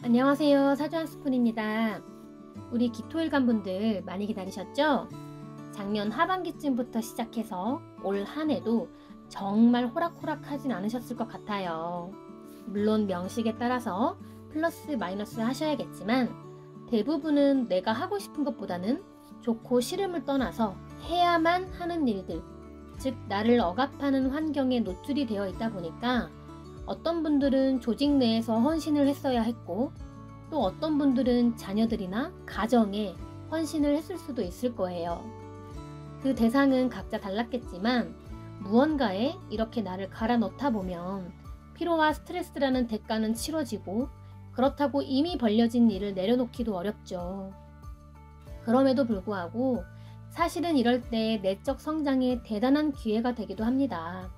안녕하세요. 사주 한 스푼입니다. 우리 기토일관 분들 많이 기다리셨죠? 작년 하반기쯤부터 시작해서 올 한 해도 정말 호락호락하진 않으셨을 것 같아요. 물론 명식에 따라서 플러스 마이너스 하셔야겠지만 대부분은 내가 하고 싶은 것보다는 좋고 싫음을 떠나서 해야만 하는 일들, 즉 나를 억압하는 환경에 노출이 되어 있다 보니까 어떤 분들은 조직 내에서 헌신을 했어야 했고 또 어떤 분들은 자녀들이나 가정에 헌신을 했을 수도 있을 거예요. 그 대상은 각자 달랐겠지만 무언가에 이렇게 나를 갈아 넣다 보면 피로와 스트레스라는 대가는 치러지고 그렇다고 이미 벌려진 일을 내려놓기도 어렵죠. 그럼에도 불구하고 사실은 이럴 때 내적 성장에 대단한 기회가 되기도 합니다.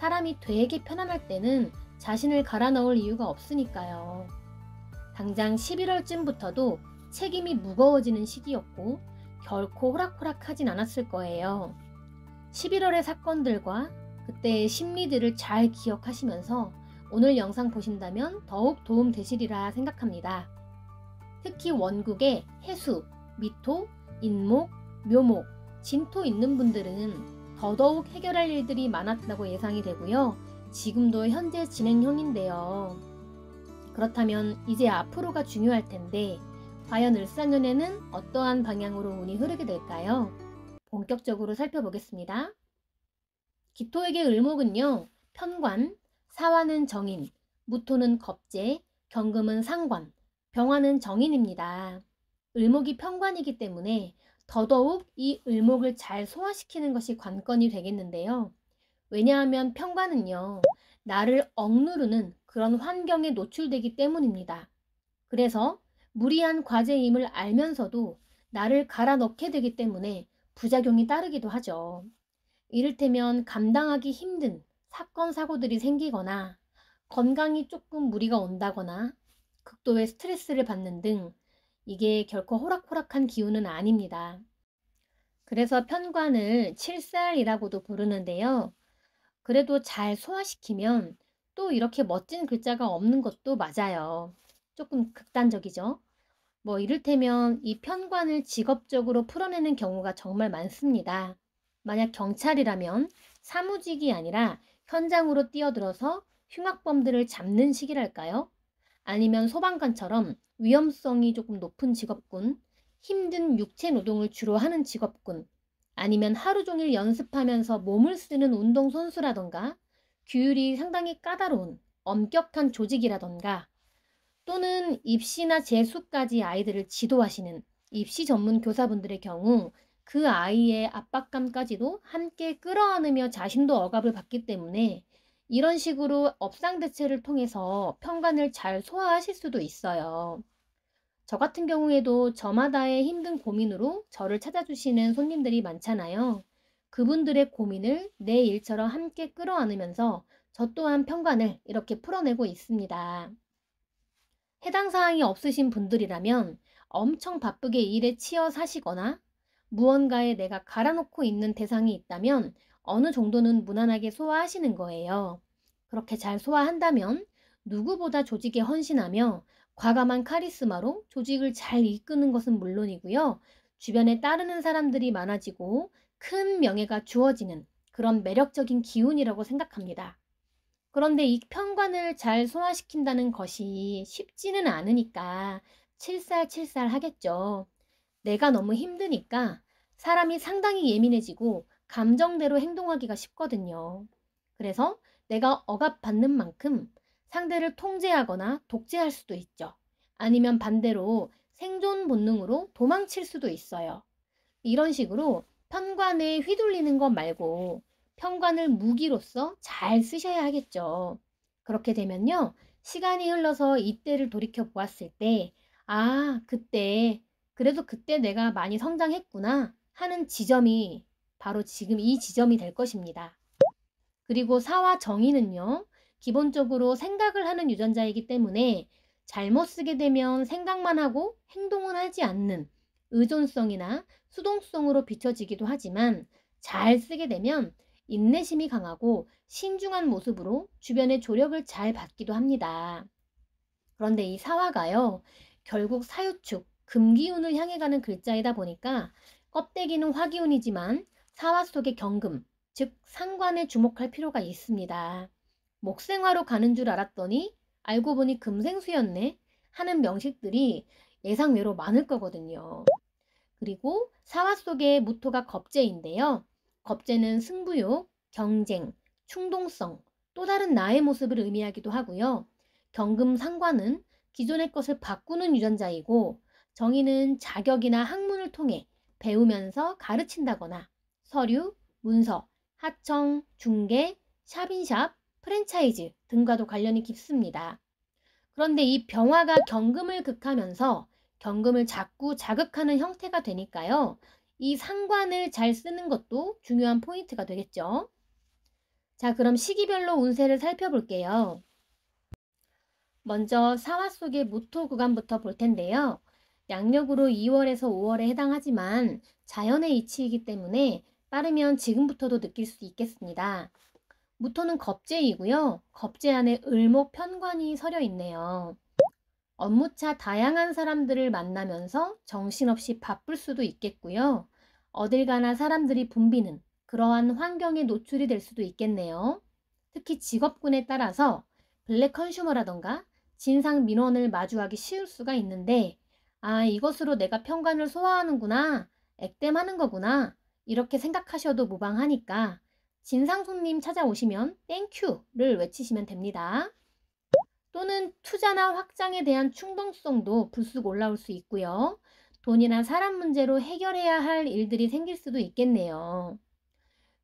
사람이 되게 편안할 때는 자신을 갈아 넣을 이유가 없으니까요. 당장 11월쯤부터도 책임이 무거워지는 시기였고 결코 호락호락하진 않았을 거예요. 11월의 사건들과 그때의 심리들을 잘 기억하시면서 오늘 영상 보신다면 더욱 도움 되시리라 생각합니다. 특히 원국에 해수, 미토, 인목, 묘목, 진토 있는 분들은 더더욱 해결할 일들이 많았다고 예상이 되고요. 지금도 현재 진행형인데요. 그렇다면 이제 앞으로가 중요할 텐데 과연 을사년에는 어떠한 방향으로 운이 흐르게 될까요? 본격적으로 살펴보겠습니다. 기토에게 을목은요. 편관, 사화는 정인, 무토는 겁재, 경금은 상관, 병화는 정인입니다. 을목이 편관이기 때문에 더더욱 이 을목을 잘 소화시키는 것이 관건이 되겠는데요. 왜냐하면 편관은요. 나를 억누르는 그런 환경에 노출되기 때문입니다. 그래서 무리한 과제임을 알면서도 나를 갈아 넣게 되기 때문에 부작용이 따르기도 하죠. 이를테면 감당하기 힘든 사건, 사고들이 생기거나 건강이 조금 무리가 온다거나 극도의 스트레스를 받는 등 이게 결코 호락호락한 기운은 아닙니다. 그래서 편관을 칠살이라고도 부르는데요. 그래도 잘 소화시키면 또 이렇게 멋진 글자가 없는 것도 맞아요. 조금 극단적이죠. 이를테면 이 편관을 직업적으로 풀어내는 경우가 정말 많습니다. 만약 경찰이라면 사무직이 아니라 현장으로 뛰어들어서 흉악범들을 잡는 식이랄까요? 아니면 소방관처럼 위험성이 조금 높은 직업군, 힘든 육체 노동을 주로 하는 직업군, 아니면 하루 종일 연습하면서 몸을 쓰는 운동선수라던가 규율이 상당히 까다로운 엄격한 조직이라던가 또는 입시나 재수까지 아이들을 지도하시는 입시 전문 교사분들의 경우 그 아이의 압박감까지도 함께 끌어안으며 자신도 억압을 받기 때문에 이런 식으로 업상 대체를 통해서 편관을 잘 소화하실 수도 있어요. 저 같은 경우에도 저마다의 힘든 고민으로 저를 찾아주시는 손님들이 많잖아요. 그분들의 고민을 내 일처럼 함께 끌어안으면서 저 또한 편관을 이렇게 풀어내고 있습니다. 해당 사항이 없으신 분들이라면 엄청 바쁘게 일에 치여 사시거나 무언가에 내가 갈아놓고 있는 대상이 있다면 어느 정도는 무난하게 소화하시는 거예요. 그렇게 잘 소화한다면 누구보다 조직에 헌신하며 과감한 카리스마로 조직을 잘 이끄는 것은 물론이고요. 주변에 따르는 사람들이 많아지고 큰 명예가 주어지는 그런 매력적인 기운이라고 생각합니다. 그런데 이 편관을 잘 소화시킨다는 것이 쉽지는 않으니까 칠살칠살 하겠죠. 내가 너무 힘드니까 사람이 상당히 예민해지고 감정대로 행동하기가 쉽거든요. 그래서 내가 억압받는 만큼 상대를 통제하거나 독재할 수도 있죠. 아니면 반대로 생존 본능으로 도망칠 수도 있어요. 이런 식으로 편관에 휘둘리는 것 말고 편관을 무기로서 잘 쓰셔야 하겠죠. 그렇게 되면요. 시간이 흘러서 이때를 돌이켜 보았을 때, 아, 그래도 그때 내가 많이 성장했구나 하는 지점이 바로 지금 이 지점이 될 것입니다. 그리고 사와 정의는요. 기본적으로 생각을 하는 유전자이기 때문에 잘못 쓰게 되면 생각만 하고 행동은 하지 않는 의존성이나 수동성으로 비춰지기도 하지만 잘 쓰게 되면 인내심이 강하고 신중한 모습으로 주변의 조력을 잘 받기도 합니다. 그런데 이 사화가요, 결국 사유축, 금기운을 향해 가는 글자이다 보니까 껍데기는 화기운이지만 사화 속의 경금, 즉 상관에 주목할 필요가 있습니다. 목생화로 가는 줄 알았더니 알고 보니 금생수였네 하는 명식들이 예상외로 많을 거거든요. 그리고 사화 속의 무토가 겁재인데요. 겁재는 승부욕, 경쟁, 충동성, 또 다른 나의 모습을 의미하기도 하고요. 경금 상관은 기존의 것을 바꾸는 유전자이고, 정의는 자격이나 학문을 통해 배우면서 가르친다거나 서류, 문서, 하청, 중개, 샵인샵, 프랜차이즈 등과도 관련이 깊습니다. 그런데 이 병화가 경금을 극하면서 경금을 자꾸 자극하는 형태가 되니까요. 이 상관을 잘 쓰는 것도 중요한 포인트가 되겠죠. 자, 그럼 시기별로 운세를 살펴볼게요. 먼저 사화 속의 무토 구간부터 볼 텐데요. 양력으로 2월에서 5월에 해당하지만 자연의 이치이기 때문에 빠르면 지금부터도 느낄 수 있겠습니다. 무토는 겁재이고요. 겁재 안에 을목 편관이 서려 있네요. 업무차 다양한 사람들을 만나면서 정신없이 바쁠 수도 있겠고요. 어딜 가나 사람들이 붐비는 그러한 환경에 노출이 될 수도 있겠네요. 특히 직업군에 따라서 블랙 컨슈머라던가 진상 민원을 마주하기 쉬울 수가 있는데, 아, 이것으로 내가 평관을 소화하는구나, 액땜하는 거구나, 이렇게 생각하셔도 무방하니까 진상 손님 찾아오시면 땡큐를 외치시면 됩니다. 또는 투자나 확장에 대한 충동성도 불쑥 올라올 수 있고요. 돈이나 사람 문제로 해결해야 할 일들이 생길 수도 있겠네요.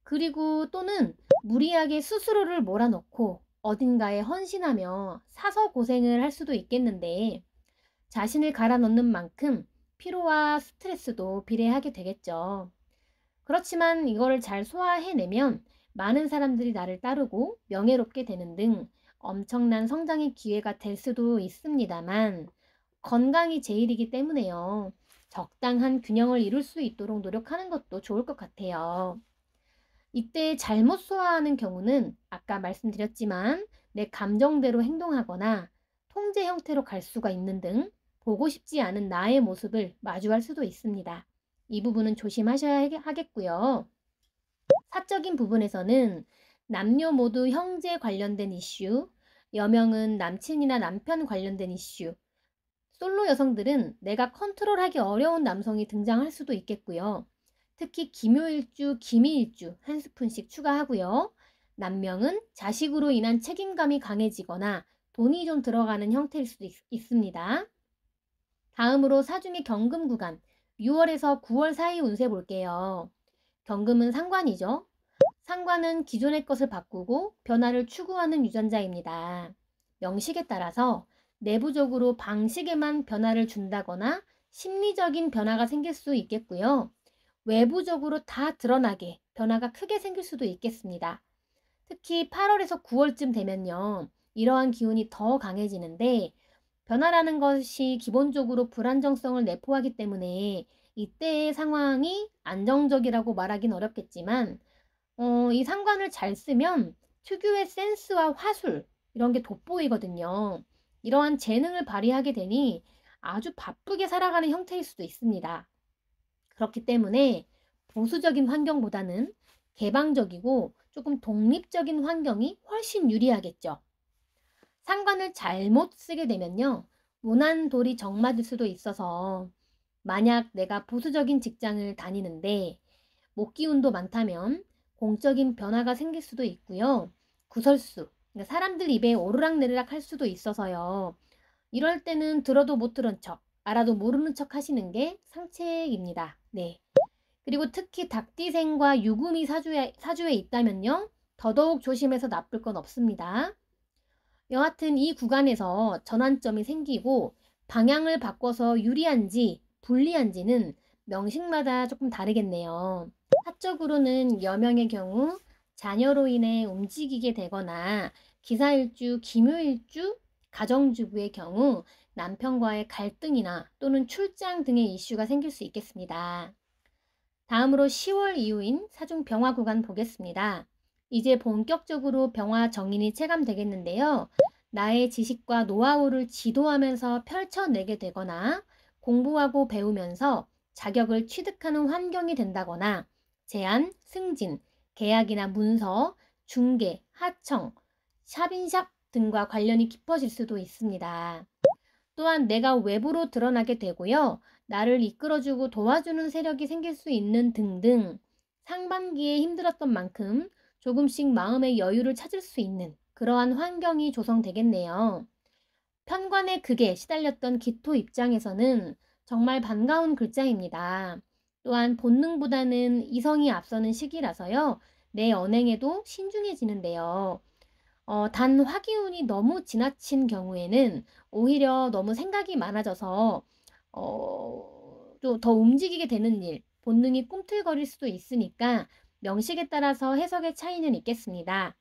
그리고 또는 무리하게 스스로를 몰아넣고 어딘가에 헌신하며 사서 고생을 할 수도 있겠는데, 자신을 갈아 넣는 만큼 피로와 스트레스도 비례하게 되겠죠. 그렇지만 이거를 잘 소화해내면 많은 사람들이 나를 따르고 명예롭게 되는 등 엄청난 성장의 기회가 될 수도 있습니다만, 건강이 제일이기 때문에요. 적당한 균형을 이룰 수 있도록 노력하는 것도 좋을 것 같아요. 이때 잘못 소화하는 경우는 아까 말씀드렸지만 내 감정대로 행동하거나 통제 형태로 갈 수가 있는 등 보고 싶지 않은 나의 모습을 마주할 수도 있습니다. 이 부분은 조심하셔야 하겠고요. 사적인 부분에서는 남녀 모두 형제 관련된 이슈, 여명은 남친이나 남편 관련된 이슈, 솔로 여성들은 내가 컨트롤하기 어려운 남성이 등장할 수도 있겠고요. 특히 기묘일주, 기미일주 한 스푼씩 추가하고요. 남명은 자식으로 인한 책임감이 강해지거나 돈이 좀 들어가는 형태일 수도 있습니다. 다음으로 사중의 경금 구간, 6월에서 9월 사이 운세 볼게요. 경금은 상관이죠. 상관은 기존의 것을 바꾸고 변화를 추구하는 유전자입니다. 명식에 따라서 내부적으로 방식에만 변화를 준다거나 심리적인 변화가 생길 수 있겠고요. 외부적으로 다 드러나게 변화가 크게 생길 수도 있겠습니다. 특히 8월에서 9월쯤 되면요. 이러한 기운이 더 강해지는데, 변화라는 것이 기본적으로 불안정성을 내포하기 때문에 이때의 상황이 안정적이라고 말하긴 어렵겠지만, 이 상관을 잘 쓰면 특유의 센스와 화술 이런 게 돋보이거든요. 이러한 재능을 발휘하게 되니 아주 바쁘게 살아가는 형태일 수도 있습니다. 그렇기 때문에 보수적인 환경보다는 개방적이고 조금 독립적인 환경이 훨씬 유리하겠죠. 상관을 잘못 쓰게 되면요. 무난돌이 정맞을 수도 있어서, 만약 내가 보수적인 직장을 다니는데 목기운도 많다면 공적인 변화가 생길 수도 있고요. 구설수, 그러니까 사람들 입에 오르락내리락 할 수도 있어서요. 이럴 때는 들어도 못 들은 척, 알아도 모르는 척 하시는 게 상책입니다. 네. 그리고 특히 닭띠생과 유금이 사주에 있다면요. 더더욱 조심해서 나쁠 건 없습니다. 여하튼 이 구간에서 전환점이 생기고 방향을 바꿔서 유리한지 불리한지는 명식마다 조금 다르겠네요. 사적으로는 여명의 경우 자녀로 인해 움직이게 되거나, 기사일주, 기묘일주, 가정주부의 경우 남편과의 갈등이나 또는 출장 등의 이슈가 생길 수 있겠습니다. 다음으로 10월 이후인 사중 병화 구간 보겠습니다. 이제 본격적으로 병화 정인이 체감되겠는데요. 나의 지식과 노하우를 지도하면서 펼쳐내게 되거나 공부하고 배우면서 자격을 취득하는 환경이 된다거나 제안, 승진, 계약이나 문서, 중개, 하청, 샵인샵 등과 관련이 깊어질 수도 있습니다. 또한 내가 외부로 드러나게 되고요. 나를 이끌어주고 도와주는 세력이 생길 수 있는 등등 상반기에 힘들었던 만큼 조금씩 마음의 여유를 찾을 수 있는 그러한 환경이 조성되겠네요. 편관의 극에 시달렸던 기토 입장에서는 정말 반가운 글자입니다. 또한 본능보다는 이성이 앞서는 시기라서요. 내 언행에도 신중해지는데요. 단 화기운이 너무 지나친 경우에는 오히려 너무 생각이 많아져서 또 더 움직이게 되는 일, 본능이 꿈틀거릴 수도 있으니까 명식에 따라서 해석의 차이는 있겠습니다.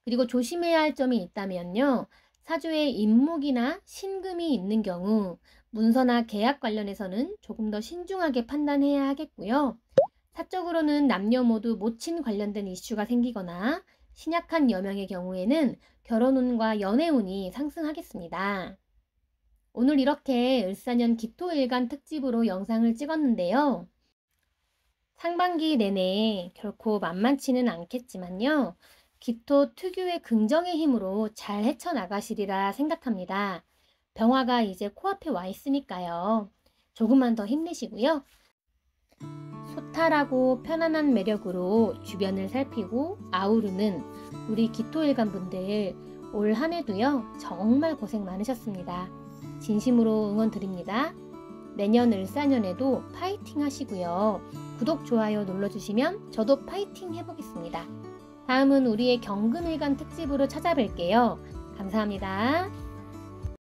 그리고 조심해야 할 점이 있다면요. 사주에 임목이나 신금이 있는 경우 문서나 계약 관련해서는 조금 더 신중하게 판단해야 하겠고요. 사적으로는 남녀 모두 모친 관련된 이슈가 생기거나 신약한 여명의 경우에는 결혼운과 연애운이 상승하겠습니다. 오늘 이렇게 을사년 기토일간 특집으로 영상을 찍었는데요. 상반기 내내 결코 만만치는 않겠지만요. 기토 특유의 긍정의 힘으로 잘 헤쳐나가시리라 생각합니다. 병화가 이제 코앞에 와 있으니까요. 조금만 더 힘내시고요. 소탈하고 편안한 매력으로 주변을 살피고 아우르는 우리 기토일간 분들 올 한 해도요. 정말 고생 많으셨습니다. 진심으로 응원 드립니다. 내년 을사년에도 파이팅 하시고요. 구독, 좋아요 눌러주시면 저도 파이팅 해보겠습니다. 다음은 우리의 경금일간 특집으로 찾아뵐게요. 감사합니다.